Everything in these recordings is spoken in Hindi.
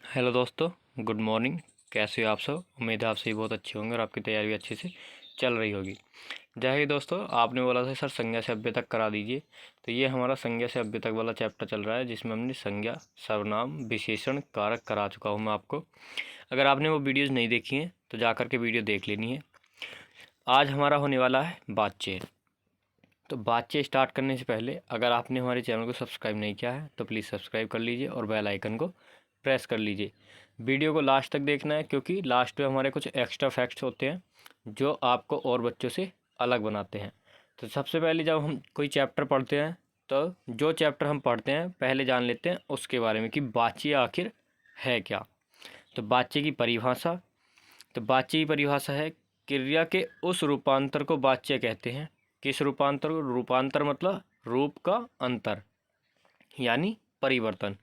हेलो दोस्तों, गुड मॉर्निंग। कैसे हो आप सब? उम्मीद है आप सभी बहुत अच्छे होंगे और आपकी तैयारी भी अच्छे से चल रही होगी। जय हिंद दोस्तों। आपने बोला था सर संज्ञा से अव्यय तक करा दीजिए, तो ये हमारा संज्ञा से अव्यय तक वाला चैप्टर चल रहा है, जिसमें हमने संज्ञा, सर्वनाम, विशेषण, कारक करा चुका हूँ मैं आपको। अगर आपने वो वीडियोज़ नहीं देखी हैं तो जा कर के वीडियो देख लेनी है। आज हमारा होने वाला है बातचीत। तो बातचीत स्टार्ट करने से पहले अगर आपने हमारे चैनल को सब्सक्राइब नहीं किया है तो प्लीज़ सब्सक्राइब कर लीजिए और बेल आइकन को प्रेस कर लीजिए। वीडियो को लास्ट तक देखना है, क्योंकि लास्ट में हमारे कुछ एक्स्ट्रा फैक्ट्स होते हैं जो आपको और बच्चों से अलग बनाते हैं। तो सबसे पहले जब हम कोई चैप्टर पढ़ते हैं तो जो चैप्टर हम पढ़ते हैं पहले जान लेते हैं उसके बारे में कि बातचीत आखिर है क्या। तो बातचीत की परिभाषा, तो बातचीत की परिभाषा है क्रिया के उस रूपांतर को बातचीत कहते हैं। किस रूपांतर को? रूपांतर मतलब रूप का अंतर यानी परिवर्तन।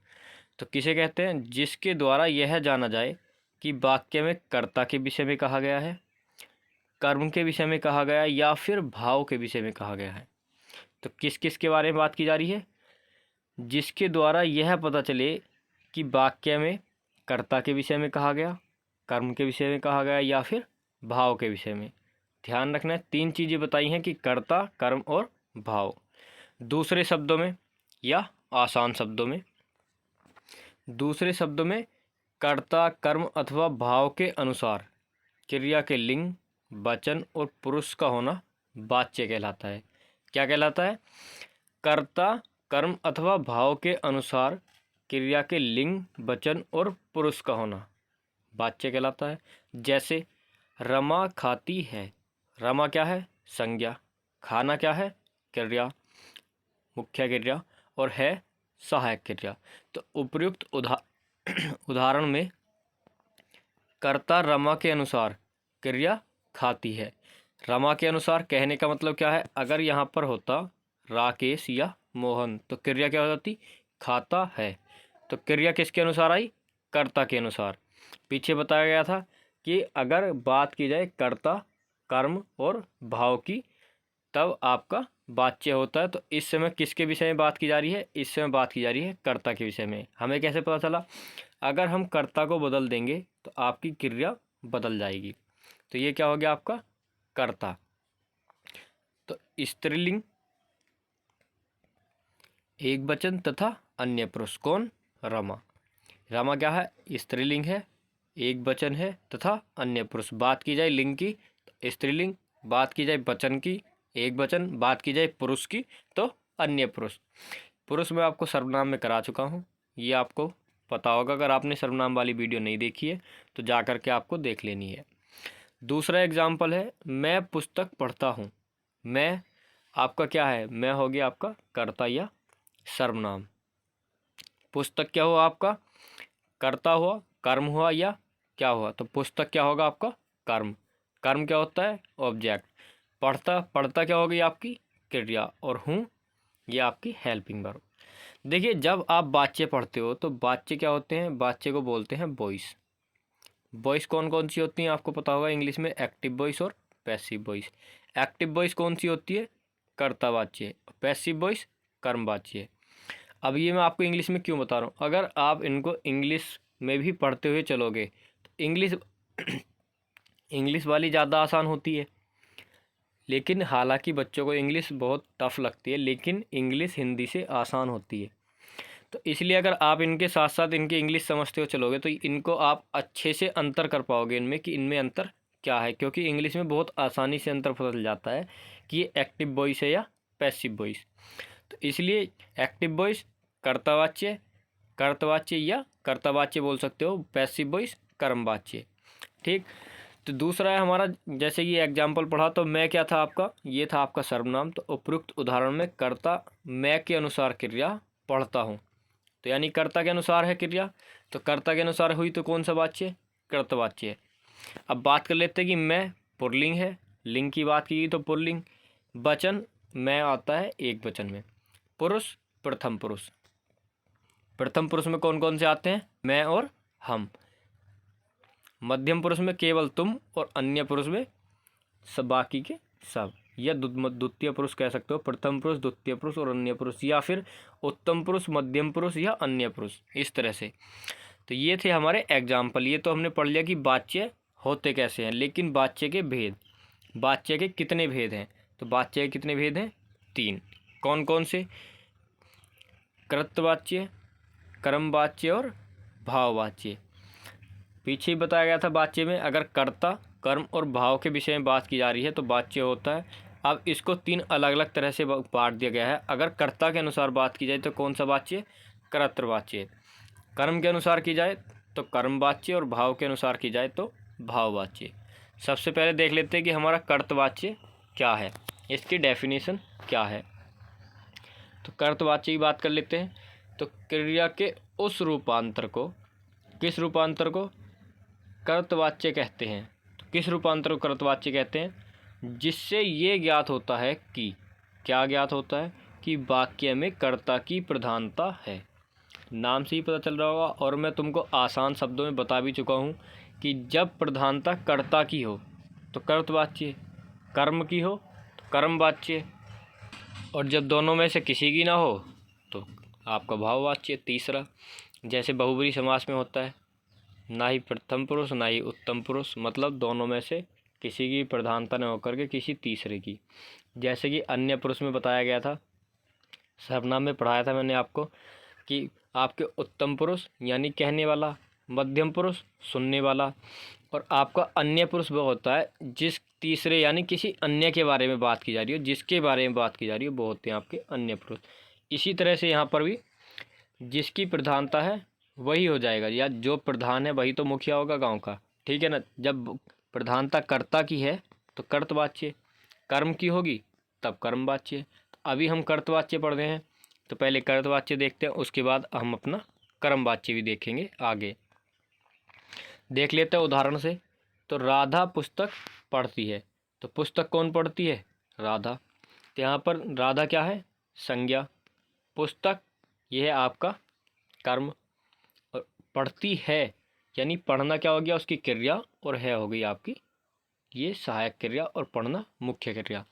तो किसे कहते हैं? जिसके द्वारा यह जाना जाए कि वाक्य में कर्ता के विषय में कहा गया है, कर्म के विषय में कहा गया है या फिर भाव के विषय में कहा गया है। तो किस किस के बारे में बात की जा रही है? जिसके द्वारा यह पता चले कि वाक्य में कर्ता के विषय में कहा गया, कर्म के विषय में कहा गया या फिर भाव के विषय में। ध्यान रखना है, तीन चीज़ें बताई हैं कि कर्ता, कर्म और भाव। दूसरे शब्दों में या आसान शब्दों में, दूसरे शब्दों में कर्ता, कर्म अथवा भाव के अनुसार क्रिया के लिंग, वचन और पुरुष का होना वाच्य कहलाता है। क्या कहलाता है? कर्ता, कर्म अथवा भाव के अनुसार क्रिया के लिंग, वचन और पुरुष का होना वाच्य कहलाता है। जैसे रमा खाती है। रमा क्या है? संज्ञा। खाना क्या है? क्रिया, मुख्य क्रिया, और है सहायक क्रिया। तो उपर्युक्त उदाहरण में कर्ता रमा के अनुसार क्रिया खाती है। रमा के अनुसार कहने का मतलब क्या है? अगर यहाँ पर होता राकेश या मोहन तो क्रिया क्या हो जाती? खाता है। तो क्रिया किसके अनुसार आई? कर्ता के अनुसार। पीछे बताया गया था कि अगर बात की जाए कर्ता, कर्म और भाव की, तब आपका वाच्य होता है। तो इस समय किसके विषय में बात की जा रही है? इस समय बात की जा रही है कर्ता के विषय में। हमें कैसे पता चला? अगर हम कर्ता को बदल देंगे तो आपकी क्रिया बदल जाएगी। तो ये क्या हो गया आपका? कर्ता। तो स्त्रीलिंग, एक वचन तथा अन्य पुरुष। कौन? रमा। रमा क्या है? स्त्रीलिंग है, एक वचन है तथा अन्य पुरुष। बात की जाए लिंग की तो स्त्रीलिंग, बात की जाए वचन की एक वचन, बात की जाए पुरुष की तो अन्य पुरुष। पुरुष मैं आपको सर्वनाम में करा चुका हूँ, ये आपको पता होगा। अगर आपने सर्वनाम वाली वीडियो नहीं देखी है तो जा कर के आपको देख लेनी है। दूसरा एग्जाम्पल है मैं पुस्तक पढ़ता हूँ। मैं आपका क्या है? मैं हो गया आपका कर्ता या सर्वनाम। पुस्तक क्या हुआ आपका? कर्ता हुआ, कर्म हुआ या क्या हुआ? तो पुस्तक क्या होगा आपका? कर्म। कर्म क्या होता है? ऑब्जेक्ट। पढ़ता, पढ़ता क्या होगी आपकी? क्रिया। और हूँ ये आपकी हेल्पिंग वर्ब। देखिए, जब आप वाच्य पढ़ते हो तो वाच्य क्या होते हैं? वाच्य को बोलते हैं वॉइस। वॉइस कौन कौन सी होती हैं आपको पता होगा इंग्लिश में? एक्टिव वॉइस और पैसिव वॉइस। एक्टिव वॉइस कौन सी होती है? कर्तावाच्य। पैसिव वॉइस कर्मवाच्य। अब ये मैं आपको इंग्लिश में क्यों बता रहा हूँ? अगर आप इनको इंग्लिश में भी पढ़ते हुए चलोगे तो इंग्लिश इंग्लिश वाली ज़्यादा आसान होती है। लेकिन हालांकि बच्चों को इंग्लिश बहुत टफ लगती है, लेकिन इंग्लिश हिंदी से आसान होती है। तो इसलिए अगर आप इनके साथ साथ इनके इंग्लिश समझते हो चलोगे तो इनको आप अच्छे से अंतर कर पाओगे इनमें कि इनमें अंतर क्या है। क्योंकि इंग्लिश में बहुत आसानी से अंतर पता चल जाता है कि ये एक्टिव वॉइस है या पैसिव वॉइस। तो इसलिए एक्टिव वॉइस कर्तावाच्य, कर्तवाच्य या कर्तावाच्य बोल सकते हो। पैसिव वॉइस कर्मवाच्य। ठीक। तो दूसरा है हमारा, जैसे ये एग्जाम्पल पढ़ा तो मैं क्या था आपका? ये था आपका सर्वनाम। तो उपयुक्त उदाहरण में कर्ता मैं के अनुसार क्रिया पढ़ता हूँ, तो यानी कर्ता के अनुसार है क्रिया। तो कर्ता के अनुसार हुई तो कौन सा वाच्य? कर्तवाच्य। अब बात कर लेते हैं कि मैं पुल्लिंग है। लिंग की बात की तो पुल्लिंग। वचन मैं आता है एक वचन में। पुरुष प्रथम पुरुष। प्रथम पुरुष में कौन कौन से आते हैं? मैं और हम। मध्यम पुरुष में केवल तुम, और अन्य पुरुष में सब, बाकी के सब। या द्वितीय पुरुष कह सकते हो। प्रथम पुरुष, द्वितीय पुरुष और अन्य पुरुष, या फिर उत्तम पुरुष, मध्यम पुरुष या अन्य पुरुष, इस तरह से। तो ये थे हमारे एग्जाम्पल। ये तो हमने पढ़ लिया कि वाच्य होते कैसे हैं, लेकिन वाच्य के भेद, वाच्य के कितने भेद हैं? तो वाच्य के कितने भेद हैं? 3। कौन कौन से? कृतवाच्य, कर्मवाच्य और भाववाच्य। पीछे ही बताया गया था वाच्य में अगर कर्ता, कर्म और भाव के विषय में बात की जा रही है तो वाच्य होता है। अब इसको 3 अलग अलग तरह से बांट दिया गया है। अगर कर्ता के अनुसार बात की जाए तो कौन सा वाच्य? कर्तृवाच्य। कर्म के अनुसार की जाए तो कर्मवाच्य और भाव के अनुसार की जाए तो भाववाच्य। सबसे पहले देख लेते हैं कि हमारा कर्तवाच्य क्या है, इसकी डेफिनेशन क्या है। तो कर्तवाच्य की बात कर लेते हैं। तो क्रिया के उस रूपांतर को, किस रूपांतर को कर्तवाच्य कहते हैं? तो किस रूपांतर को कर्तवाच्य कहते हैं? जिससे ये ज्ञात होता है कि, क्या ज्ञात होता है? कि वाक्य में कर्ता की प्रधानता है। नाम से ही पता चल रहा होगा और मैं तुमको आसान शब्दों में बता भी चुका हूँ कि जब प्रधानता कर्ता की हो तो कर्तवाच्य, कर्म की हो तो कर्मवाच्य, और जब दोनों में से किसी की ना हो तो आपका भाववाच्य। तीसरा, जैसे बहुब्रीहि समास में होता है, ना ही प्रथम पुरुष ना ही उत्तम पुरुष, मतलब दोनों में से किसी की प्रधानता न होकर के किसी तीसरे की। जैसे कि अन्य पुरुष में बताया गया था, सर्वनाम में पढ़ाया था मैंने आपको कि आपके उत्तम पुरुष यानी कहने वाला, मध्यम पुरुष सुनने वाला, और आपका अन्य पुरुष वो होता है जिस तीसरे यानी किसी अन्य के बारे में बात की जा रही हो, जिसके बारे में बात की जा रही हो, वो होते हैं आपके अन्य पुरुष। इसी तरह से यहाँ पर भी जिसकी प्रधानता है वही हो जाएगा, या जो प्रधान है वही तो मुखिया होगा गांव का, ठीक है ना। जब प्रधानता कर्ता की है तो कर्तवाच्य, कर्म की होगी तब कर्मवाच्य। अभी हम कर्तवाच्य पढ़ रहे हैं तो पहले कर्तवाच्य देखते हैं, उसके बाद हम अपना कर्मवाच्य भी देखेंगे आगे। देख लेते हैं उदाहरण से। तो राधा पुस्तक पढ़ती है, तो पुस्तक कौन पढ़ती है? राधा। तो यहाँ पर राधा क्या है? संज्ञा। पुस्तक यह है आपका कर्म, और पढ़ती है यानी पढ़ना क्या हो गया? उसकी क्रिया, और है हो गई आपकी ये सहायक क्रिया, और पढ़ना मुख्य क्रिया।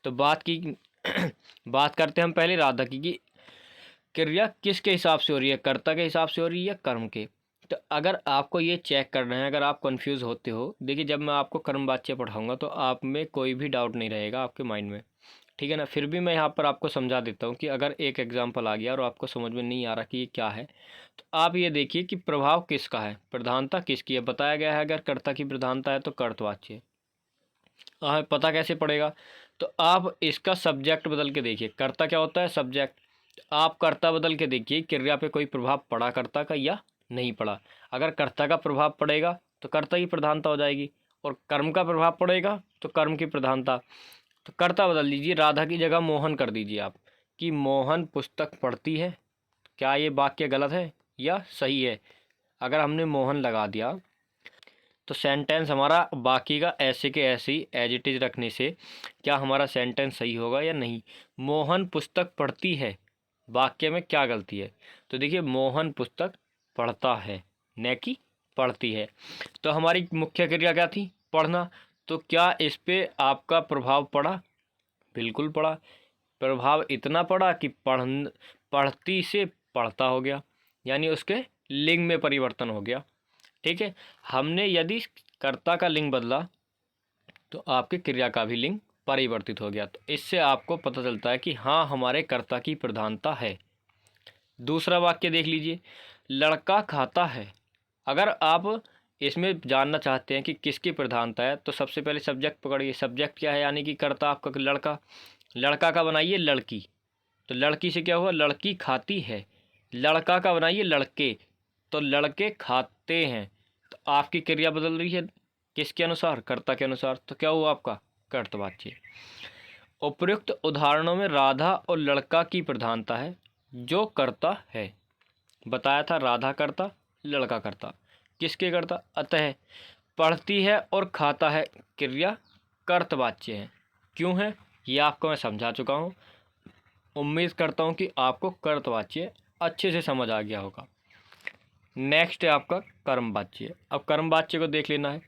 तो बात करते हैं हम पहले राधा की कि क्रिया किसके हिसाब से हो रही है, कर्ता के हिसाब से हो रही है या कर्म के। तो अगर आपको ये चेक करना है, अगर आप कंफ्यूज होते हो, देखिए जब मैं आपको कर्मवाच्य पढ़ाऊंगा तो आप में कोई भी डाउट नहीं रहेगा आपके माइंड में, ठीक है ना। फिर भी मैं यहाँ पर आपको समझा देता हूँ कि अगर एक एग्जाम्पल आ गया और आपको समझ में नहीं आ रहा कि ये क्या है, तो आप ये देखिए कि प्रभाव किसका है, प्रधानता किसकी है। बताया गया है अगर कर्ता की प्रधानता है तो कर्तवाच्य। पता कैसे पड़ेगा? तो आप इसका सब्जेक्ट बदल के देखिए। कर्ता क्या होता है? सब्जेक्ट। आप कर्ता बदल के देखिए क्रिया पे कोई प्रभाव पड़ा कर्ता का या नहीं पड़ा। अगर कर्ता का प्रभाव पड़ेगा तो कर्ता की प्रधानता हो जाएगी, और कर्म का प्रभाव पड़ेगा तो कर्म की प्रधानता। तो कर्ता बदल दीजिए, राधा की जगह मोहन कर दीजिए आप, कि मोहन पुस्तक पढ़ती है। क्या ये वाक्य गलत है या सही है? अगर हमने मोहन लगा दिया तो सेंटेंस हमारा बाकी का ऐसे के ऐसे ही एज इट इज रखने से क्या हमारा सेंटेंस सही होगा या नहीं? मोहन पुस्तक पढ़ती है, वाक्य में क्या गलती है? तो देखिए मोहन पुस्तक पढ़ता है न कि पढ़ती है। तो हमारी मुख्य क्रिया क्या थी? पढ़ना। तो क्या इस पे आपका प्रभाव पड़ा? बिल्कुल पड़ा। प्रभाव इतना पड़ा कि पढ़ती से पढ़ता हो गया, यानी उसके लिंग में परिवर्तन हो गया, ठीक है। हमने यदि कर्ता का लिंग बदला तो आपके क्रिया का भी लिंग परिवर्तित हो गया। तो इससे आपको पता चलता है कि हाँ हमारे कर्ता की प्रधानता है। दूसरा वाक्य देख लीजिए, लड़का खाता है। अगर आप इसमें जानना चाहते हैं कि किसकी प्रधानता है तो सबसे पहले सब्जेक्ट पकड़िए। सब्जेक्ट क्या है? यानी कि कर्ता आपका लड़का। लड़का का बनाइए लड़की, तो लड़की से क्या हुआ? लड़की खाती है। लड़का का बनाइए लड़के, तो लड़के खाते हैं। तो आपकी क्रिया बदल रही है किसके अनुसार? कर्ता के अनुसार। तो क्या हुआ आपका? कर्तवाच्य। उपयुक्त उदाहरणों में राधा और लड़का की प्रधानता है जो करता है। बताया था राधा करता, लड़का करता। किसके करता? अतः पढ़ती है और खाता है क्रिया कर्तवाच्य है। क्यों है ये आपको मैं समझा चुका हूँ। उम्मीद करता हूँ कि आपको कर्तवाच्य अच्छे से समझ आ गया होगा। नेक्स्ट है आपका कर्मवाच्य। अब कर्मवाच्य को देख लेना है।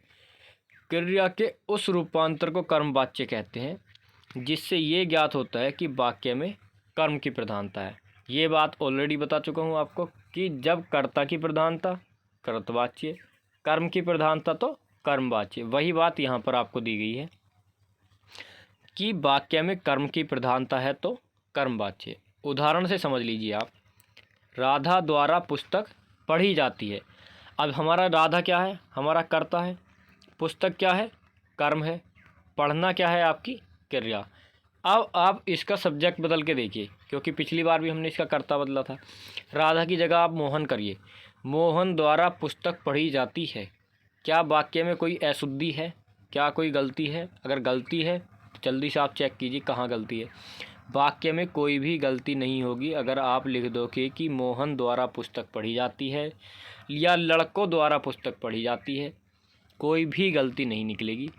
क्रिया के उस रूपांतर को कर्मवाच्य कहते हैं जिससे ये ज्ञात होता है कि वाक्य में कर्म की प्रधानता है। ये बात ऑलरेडी बता चुका हूँ आपको कि जब कर्ता की प्रधानता कर्तवाच्य, कर्म की प्रधानता तो कर्मवाच्य। वही बात यहाँ पर आपको दी गई है कि वाक्य में कर्म की प्रधानता है तो कर्मवाच्य। उदाहरण से समझ लीजिए आप, राधा द्वारा पुस्तक पढ़ी जाती है। अब हमारा राधा क्या है, हमारा कर्ता है, पुस्तक क्या है, कर्म है, पढ़ना क्या है, आपकी क्रिया। अब आप इसका सब्जेक्ट बदल के देखिए, क्योंकि पिछली बार भी हमने इसका कर्ता बदला था। राधा की जगह आप मोहन करिए, मोहन द्वारा पुस्तक पढ़ी जाती है। क्या वाक्य में कोई अशुद्धि है, क्या कोई गलती है? अगर गलती है तो जल्दी से आप चेक कीजिए कहाँ गलती है। वाक्य में कोई भी गलती नहीं होगी अगर आप लिख दोगे कि मोहन द्वारा पुस्तक पढ़ी जाती है या लड़कों द्वारा पुस्तक पढ़ी जाती है, कोई भी गलती नहीं निकलेगी।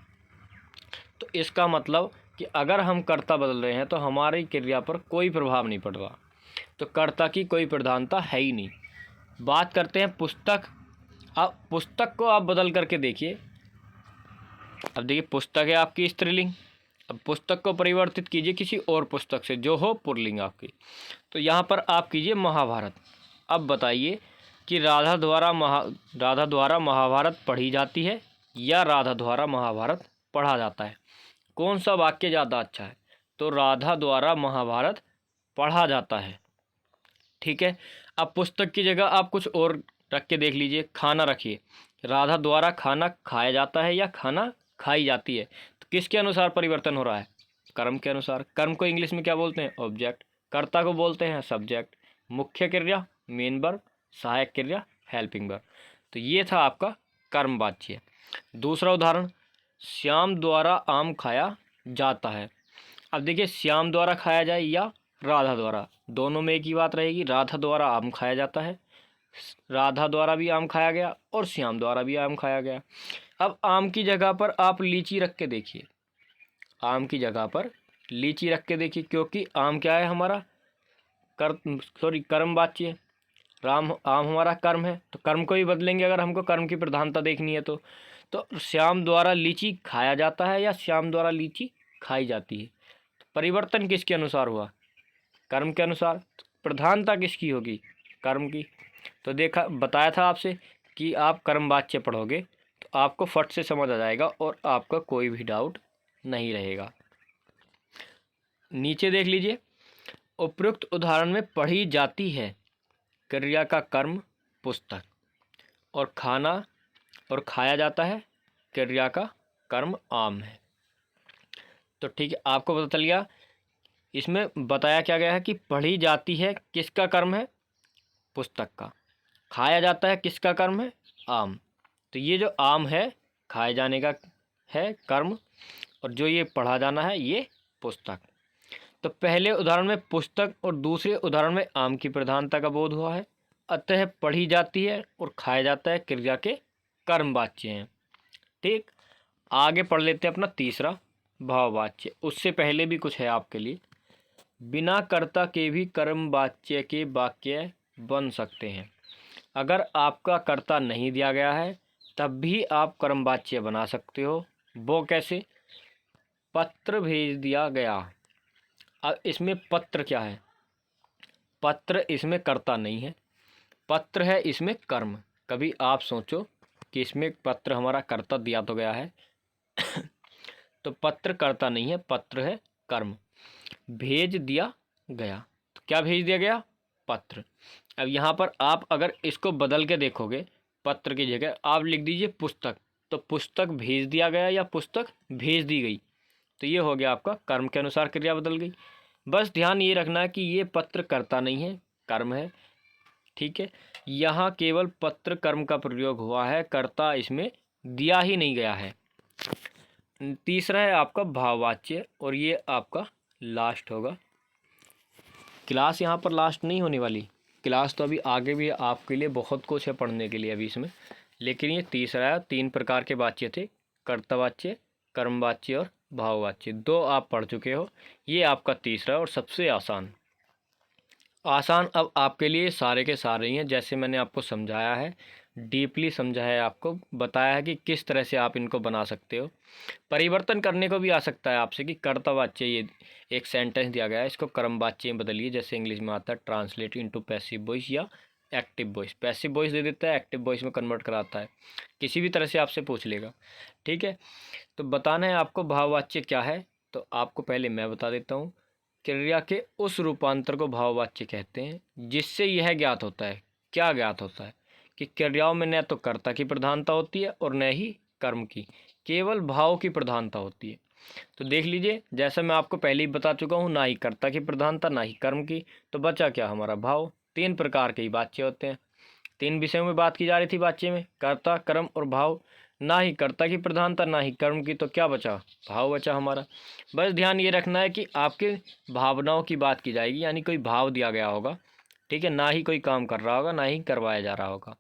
तो इसका मतलब कि अगर हम कर्ता बदल रहे हैं तो हमारी क्रिया पर कोई प्रभाव नहीं पड़ रहा, तो कर्ता की कोई प्रधानता है ही नहीं। बात करते हैं पुस्तक। अब पुस्तक को आप बदल करके देखिए। अब देखिए, पुस्तक है आपकी स्त्रीलिंग, अब पुस्तक को परिवर्तित कीजिए किसी और पुस्तक से जो हो पुल्लिंग आपकी। तो यहाँ पर आप कीजिए महाभारत। अब बताइए कि राधा द्वारा महाभारत पढ़ी जाती है या राधा द्वारा महाभारत पढ़ा जाता है, कौन सा वाक्य ज़्यादा अच्छा है? तो राधा द्वारा महाभारत पढ़ा जाता है। ठीक है। अब पुस्तक की जगह आप कुछ और रख के देख लीजिए, खाना रखिए, राधा द्वारा खाना खाया जाता है या खाना खाई जाती है। तो किसके अनुसार परिवर्तन हो रहा है? कर्म के अनुसार। कर्म को इंग्लिश में क्या बोलते हैं? ऑब्जेक्ट। कर्ता को बोलते हैं सब्जेक्ट। मुख्य क्रिया मेन वर्ब, सहायक क्रिया हेल्पिंग वर्ब। तो ये था आपका कर्म वाच्य। दूसरा उदाहरण, श्याम द्वारा आम खाया जाता है। अब देखिए, श्याम द्वारा खाया जाए या राधा द्वारा, दोनों में एक ही बात रहेगी। राधा द्वारा आम खाया जाता है, राधा द्वारा भी आम खाया गया और श्याम द्वारा भी आम खाया गया। अब आम की जगह पर आप लीची रख के देखिए, आम की जगह पर लीची रख के देखिए, क्योंकि आम क्या है हमारा कर्म वाच्य है। आम हमारा कर्म है, तो कर्म को ही बदलेंगे अगर हमको कर्म की प्रधानता देखनी है तो श्याम द्वारा लीची खाया जाता है या श्याम द्वारा लीची खाई जाती है। तो परिवर्तन किसके अनुसार हुआ? कर्म के अनुसार। प्रधानता किसकी होगी? कर्म की। तो देखा, बताया था आपसे कि आप कर्म वाच्य पढ़ोगे तो आपको फट से समझ आ जाएगा और आपका कोई भी डाउट नहीं रहेगा। नीचे देख लीजिए, उपयुक्त उदाहरण में पढ़ी जाती है क्रिया का कर्म पुस्तक, और खाना और खाया जाता है क्रिया का कर्म आम है। तो ठीक है, आपको पता चल गया। इसमें बताया क्या गया है कि पढ़ी जाती है किसका कर्म है? पुस्तक का। खाया जाता है किसका कर्म है? आम। तो ये जो आम है खाए जाने का है कर्म, और जो ये पढ़ा जाना है ये पुस्तक। तो पहले उदाहरण में पुस्तक और दूसरे उदाहरण में आम की प्रधानता का बोध हुआ है, अतः पढ़ी जाती है और खाया जाता है क्रिया के कर्म वाच्य हैं। ठीक, आगे पढ़ लेते हैं अपना तीसरा भाववाच्य। उससे पहले भी कुछ है आपके लिए। बिना कर्ता के भी कर्म वाच्य के वाक्य बन सकते हैं। अगर आपका कर्ता नहीं दिया गया है तब भी आप कर्म वाच्य बना सकते हो। वो कैसे? पत्र भेज दिया गया। अब इसमें पत्र क्या है? पत्र इसमें कर्ता नहीं है, पत्र है इसमें कर्म। कभी आप सोचो कि इसमें पत्र हमारा कर्ता दिया तो गया है तो पत्र कर्ता नहीं है, पत्र है कर्म। भेज दिया गया, तो क्या भेज दिया गया? पत्र। अब यहाँ पर आप अगर इसको बदल के देखोगे, पत्र की जगह आप लिख दीजिए पुस्तक, तो पुस्तक भेज दिया गया या पुस्तक भेज दी गई, तो ये हो गया आपका कर्म के अनुसार क्रिया बदल गई। बस ध्यान ये रखना है कि ये पत्र कर्ता नहीं है, कर्म है। ठीक है, यहाँ केवल पत्र कर्म का प्रयोग हुआ है, कर्ता इसमें दिया ही नहीं गया है। तीसरा है आपका भाववाच्य, और ये आपका लास्ट होगा। क्लास यहाँ पर लास्ट नहीं होने वाली, क्लास तो अभी आगे भी आपके लिए बहुत कुछ है पढ़ने के लिए अभी इसमें, लेकिन ये तीसरा है। 3 प्रकार के वाच्य थे, कर्तवाच्य, कर्मवाच्य और भाववाच्य। 2 आप पढ़ चुके हो, ये आपका तीसरा और सबसे आसान अब आपके लिए सारे के सारे ही हैं। जैसे मैंने आपको समझाया है, डीपली समझाया है, आपको बताया है कि किस तरह से आप इनको बना सकते हो। परिवर्तन करने को भी आ सकता है आपसे कि कर्तवाच्य, ये एक सेंटेंस दिया गया है, इसको कर्मवाच्य में बदलिए, जैसे इंग्लिश में आता है ट्रांसलेट इनटू पैसिव वॉइस या एक्टिव वॉइस, पैसिव वॉइस दे देता है, एक्टिव वॉइस में कन्वर्ट कराता है। किसी भी तरह से आपसे पूछ लेगा, ठीक है। तो बताना है आपको भाववाच्य क्या है, तो आपको पहले मैं बता देता हूँ। क्रिया के उस रूपांतर को भाववाच्य कहते हैं जिससे यह ज्ञात होता है, क्या ज्ञात होता है, कि क्रियाओं में न तो कर्ता की प्रधानता होती है और न ही कर्म की, केवल भाव की प्रधानता होती है। तो देख लीजिए, जैसा मैं आपको पहले ही बता चुका हूँ, ना ही कर्ता की प्रधानता ना ही कर्म की, तो बचा क्या हमारा भाव। 3 प्रकार के ही वाच्य होते हैं, 3 विषयों में बात की जा रही थी वाच्य में, कर्ता, कर्म और भाव। ना ही कर्ता की प्रधानता ना ही कर्म की, तो क्या बचा, भाव बचा हमारा। बस ध्यान ये रखना है कि आपके भावनाओं की बात की जाएगी, यानी कोई भाव दिया गया होगा, ठीक है, ना ही कोई काम कर रहा होगा, ना ही करवाया जा रहा होगा।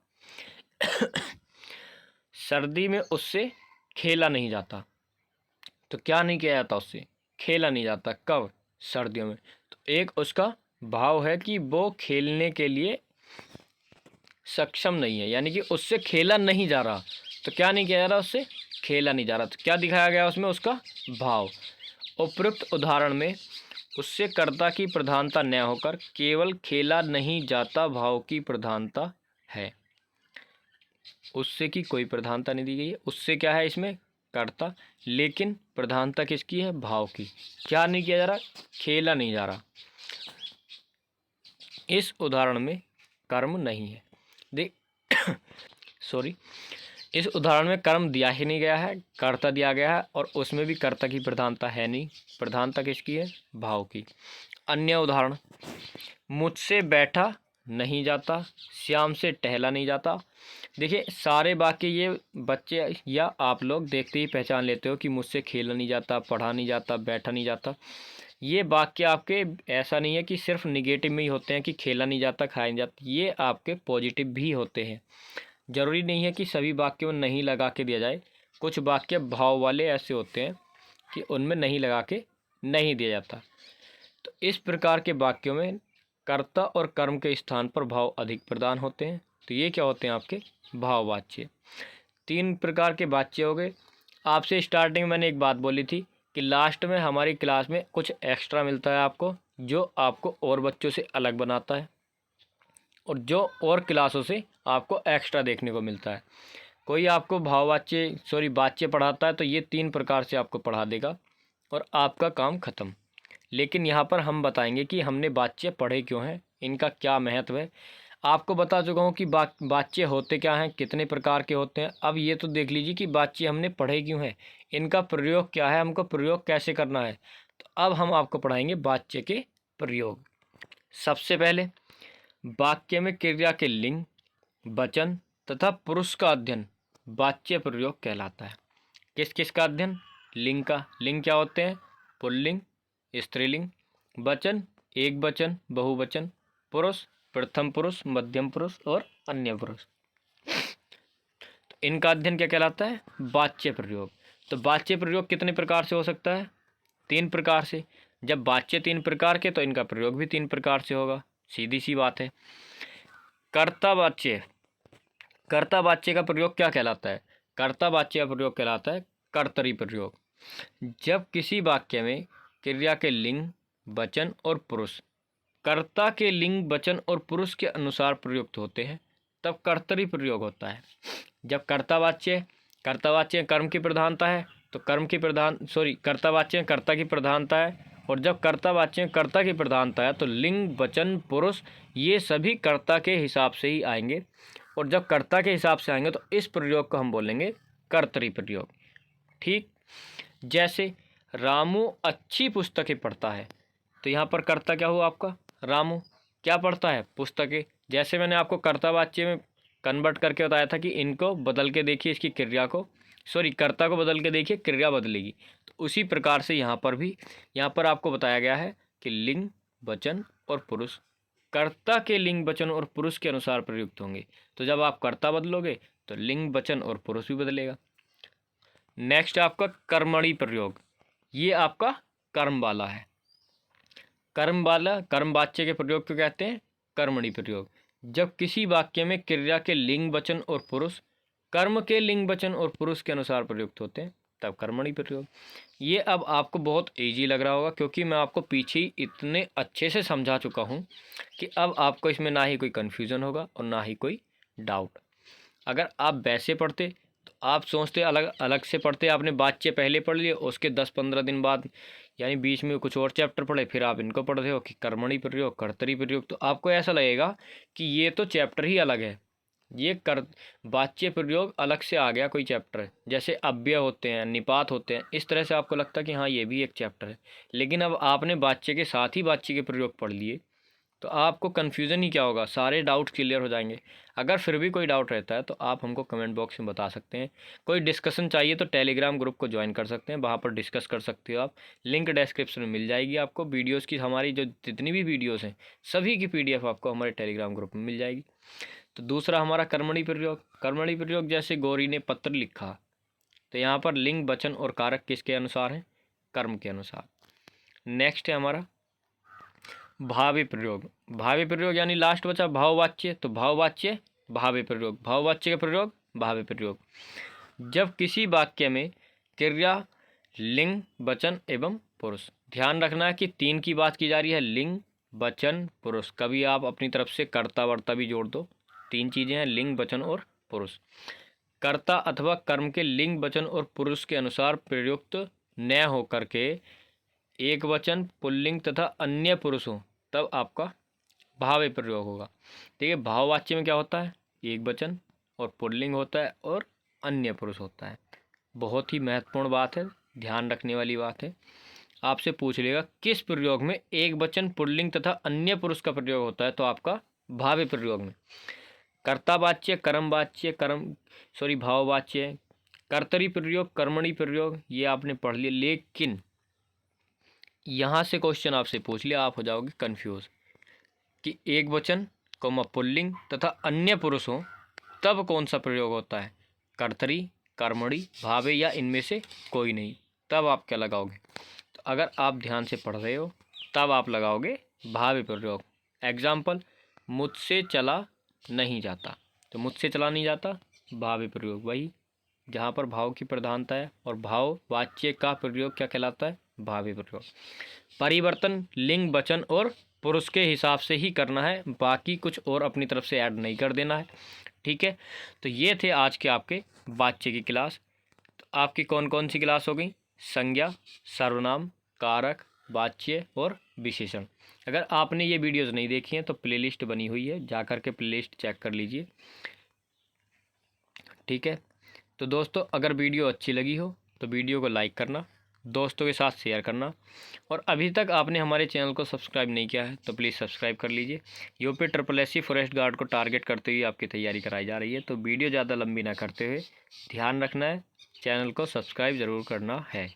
सर्दी में उससे खेला नहीं जाता, तो क्या नहीं किया जाता, उससे खेला नहीं जाता। कब, सर्दियों में। तो एक उसका भाव है कि वो खेलने के लिए सक्षम नहीं है, यानी कि उससे खेला नहीं जा रहा। तो क्या नहीं किया जा रहा, उससे खेला नहीं जा रहा, तो क्या दिखाया गया उसमें, उसका भाव। उपयुक्त उदाहरण में उससे कर्ता की प्रधानता न होकर केवल खेला नहीं जाता भाव की प्रधानता है। उससे की कोई प्रधानता नहीं दी गई है, उससे क्या है इसमें, कर्ता, लेकिन प्रधानता किसकी है, भाव की। क्या नहीं किया जा रहा, खेला नहीं जा रहा। इस उदाहरण में कर्म नहीं है, देख सॉरी, इस उदाहरण में कर्म दिया ही नहीं गया है, कर्ता दिया गया है, और उसमें भी कर्ता की प्रधानता है नहीं, प्रधानता किसकी है, भाव की। अन्य उदाहरण, मुझसे बैठा नहीं जाता, श्याम से टहला नहीं जाता। देखिए, सारे वाक्य ये बच्चे या आप लोग देखते ही पहचान लेते हो कि मुझसे खेला नहीं जाता, पढ़ा नहीं जाता, बैठा नहीं जाता। ये वाक्य आपके ऐसा नहीं है कि सिर्फ निगेटिव में ही होते हैं कि खेला नहीं जाता, खाया नहीं जाता, ये आपके पॉजिटिव भी होते हैं। जरूरी नहीं है कि सभी वाक्यों में नहीं लगा के दिया जाए, कुछ वाक्य भाव वाले ऐसे होते हैं कि उनमें नहीं लगा के नहीं दिया जाता। तो इस प्रकार के वाक्यों में कर्ता और कर्म के स्थान पर भाव अधिक प्रदान होते हैं, तो ये क्या होते हैं, आपके भाववाच्य। 3 प्रकार के वाच्य हो गए। आपसे स्टार्टिंग में मैंने एक बात बोली थी कि लास्ट में हमारी क्लास में कुछ एक्स्ट्रा मिलता है आपको, जो आपको और बच्चों से अलग बनाता है, और जो और क्लासों से आपको एक्स्ट्रा देखने को मिलता है। कोई आपको भाववाच्य वाच्य पढ़ाता है तो ये 3 प्रकार से आपको पढ़ा देगा और आपका काम खत्म। लेकिन यहाँ पर हम बताएंगे कि हमने वाच्य पढ़े क्यों हैं, इनका क्या महत्व है। आपको बता चुका हूँ कि वाच्य होते क्या हैं, कितने प्रकार के होते हैं। अब ये तो देख लीजिए कि वाच्य हमने पढ़े क्यों हैं, इनका प्रयोग क्या है, हमको प्रयोग कैसे करना है। तो अब हम आपको पढ़ाएंगे वाच्य के प्रयोग। सबसे पहले, वाक्य में क्रिया के लिंग, वचन तथा पुरुष का अध्ययन वाच्य प्रयोग कहलाता है। किस किस का अध्ययन, लिंग का। लिंग क्या होते हैं, पुल्लिंग, स्त्रीलिंग। वचन, एक वचन, बहुवचन। पुरुष, प्रथम पुरुष, मध्यम पुरुष और अन्य पुरुष। तो इनका अध्ययन क्या कहलाता है, वाच्य प्रयोग। तो वाच्य प्रयोग कितने प्रकार से हो सकता है, 3 प्रकार से। जब वाच्य 3 प्रकार के, तो इनका प्रयोग भी 3 प्रकार से होगा, सीधी सी बात है। कर्तावाच्य, कर्तावाच्य का प्रयोग क्या कहलाता है, कर्तावाच्य का प्रयोग कहलाता है कर्तरी प्रयोग। जब किसी वाक्य में क्रिया के लिंग, वचन और पुरुष कर्ता के लिंग, वचन और पुरुष के अनुसार प्रयुक्त होते हैं, तब कर्तरी प्रयोग होता है। जब कर्तावाच्य कर्म की प्रधानता है, तो कर्तावाच्य कर्ता की प्रधानता है, और जब कर्तावाच्य कर्ता की प्रधानता है तो लिंग, वचन, पुरुष ये सभी कर्ता के हिसाब से ही आएंगे। और जब कर्ता के हिसाब से आएंगे तो इस प्रयोग को हम बोलेंगे कर्तरी प्रयोग। ठीक, जैसे रामू अच्छी पुस्तकें पढ़ता है, तो यहाँ पर कर्ता क्या हुआ आपका, रामू क्या पढ़ता है, पुस्तकें। जैसे मैंने आपको कर्तावाच्य में कन्वर्ट करके बताया था कि इनको बदल के देखिए, इसकी क्रिया को कर्ता को बदल के देखिए, क्रिया बदलेगी। तो उसी प्रकार से यहाँ पर आपको बताया गया है कि लिंग, वचन और पुरुष कर्ता के लिंग, वचन और पुरुष के अनुसार प्रयुक्त होंगे। तो जब आप कर्ता बदलोगे तो लिंग, वचन और पुरुष भी बदलेगा। नेक्स्ट आपका कर्मणी प्रयोग, ये आपका कर्म वाला है। कर्म वाच्य के प्रयोग को कहते हैं कर्मणी प्रयोग। जब किसी वाक्य में क्रिया के लिंग, वचन और पुरुष कर्म के लिंग, वचन और पुरुष के अनुसार प्रयुक्त होते हैं, तब कर्मणी प्रयोग। ये अब आपको बहुत इजी लग रहा होगा, क्योंकि मैं आपको पीछे ही इतने अच्छे से समझा चुका हूँ कि अब आपको इसमें ना ही कोई कन्फ्यूज़न होगा और ना ही कोई डाउट। अगर आप वैसे पढ़ते तो आप सोचते अलग अलग से पढ़ते, आपने वाच्य पहले पढ़ लिए, उसके 10-15 दिन बाद यानी बीच में कुछ और चैप्टर पढ़े, फिर आप इनको पढ़ रहे हो कि कर्मणी प्रयोग, कर्तरी प्रयोग, तो आपको ऐसा लगेगा कि ये तो चैप्टर ही अलग है, ये कर वाच्य प्रयोग अलग से आ गया कोई चैप्टर है, जैसे अव्यय होते हैं, निपात होते हैं, इस तरह से आपको लगता है कि हाँ ये भी एक चैप्टर है। लेकिन अब आपने वाच्य के साथ ही वाच्य के प्रयोग पढ़ लिए तो आपको कन्फ्यूज़न ही क्या होगा, सारे डाउट क्लियर हो जाएंगे। अगर फिर भी कोई डाउट रहता है तो आप हमको कमेंट बॉक्स में बता सकते हैं। कोई डिस्कशन चाहिए तो टेलीग्राम ग्रुप को ज्वाइन कर सकते हैं, वहाँ पर डिस्कस कर सकते हो आप। लिंक डिस्क्रिप्शन में मिल जाएगी आपको। वीडियोज़ की हमारी जो जितनी भी वीडियोज़ हैं सभी की PDF आपको हमारे टेलीग्राम ग्रुप में मिल जाएगी। तो दूसरा हमारा कर्मणी प्रयोग। कर्मणी प्रयोग जैसे गौरी ने पत्र लिखा, तो यहाँ पर लिंग, वचन और कारक किसके अनुसार है? कर्म के अनुसार। नेक्स्ट है हमारा भावी प्रयोग। भावी प्रयोग यानी लास्ट बचा भाववाच्य, तो भाववाच्य भावी प्रयोग, भाववाच्य का प्रयोग भावी प्रयोग। जब किसी वाक्य में क्रिया, लिंग, वचन एवं पुरुष, ध्यान रखना है कि 3 की बात की जा रही है, लिंग, वचन, पुरुष। कभी आप अपनी तरफ से कर्ता वर्ता भी जोड़ दो, 3 चीज़ें हैं, लिंग, वचन और पुरुष। कर्ता अथवा कर्म के लिंग, वचन और पुरुष के अनुसार प्रयुक्त न हो करके एक वचन, पुल्लिंग तथा अन्य पुरुष हो, तब आपका भावी प्रयोग होगा। ठीक है, भाववाच्य में क्या होता है? एक वचन और पुल्लिंग होता है और अन्य पुरुष होता है। बहुत ही महत्वपूर्ण बात है, ध्यान रखने वाली बात है। आपसे पूछ लेगा किस प्रयोग में एक वचन, पुल्लिंग तथा अन्य पुरुष का प्रयोग होता है, तो आपका भावी प्रयोग में। कर्तावाच्य, कर्मवाच्य, भाववाच्य, कर्तरी प्रयोग, कर्मणी प्रयोग, ये आपने पढ़ लिया। लेकिन यहाँ से क्वेश्चन आपसे पूछ लिया, आप हो जाओगे कंफ्यूज कि एक वचन कौमा पुल्लिंग तथा अन्य पुरुष हो तब कौन सा प्रयोग होता है? कर्तरी, कर्मणी, भावे या इनमें से कोई नहीं, तब आप क्या लगाओगे? तो अगर आप ध्यान से पढ़ रहे हो तब आप लगाओगे भावी प्रयोग। एग्जाम्पल, मुझसे चला नहीं जाता, तो मुझसे चला नहीं जाता भावी प्रयोग, वही जहाँ पर भाव की प्रधानता है। और भाव वाच्य का प्रयोग क्या कहलाता है? भावी प्रयोग। परिवर्तन लिंग, वचन और पुरुष के हिसाब से ही करना है, बाकी कुछ और अपनी तरफ से ऐड नहीं कर देना है। ठीक है, तो ये थे आज के आपके वाच्य की क्लास। तो आपकी कौन कौन सी क्लास हो गई? संज्ञा, सर्वनाम, कारक, वाच्य और विशेषण। अगर आपने ये वीडियोज़ नहीं देखी हैं तो प्लेलिस्ट बनी हुई है, जा कर के प्लेलिस्ट चेक कर लीजिए। ठीक है, तो दोस्तों अगर वीडियो अच्छी लगी हो तो वीडियो को लाइक करना, दोस्तों के साथ शेयर करना, और अभी तक आपने हमारे चैनल को सब्सक्राइब नहीं किया है तो प्लीज़ सब्सक्राइब कर लीजिए। यूपी SSC फॉरेस्ट गार्ड को टारगेट करते हुए आपकी तैयारी कराई जा रही है, तो वीडियो ज़्यादा लंबी ना करते हुए ध्यान रखना है, चैनल को सब्सक्राइब ज़रूर करना है।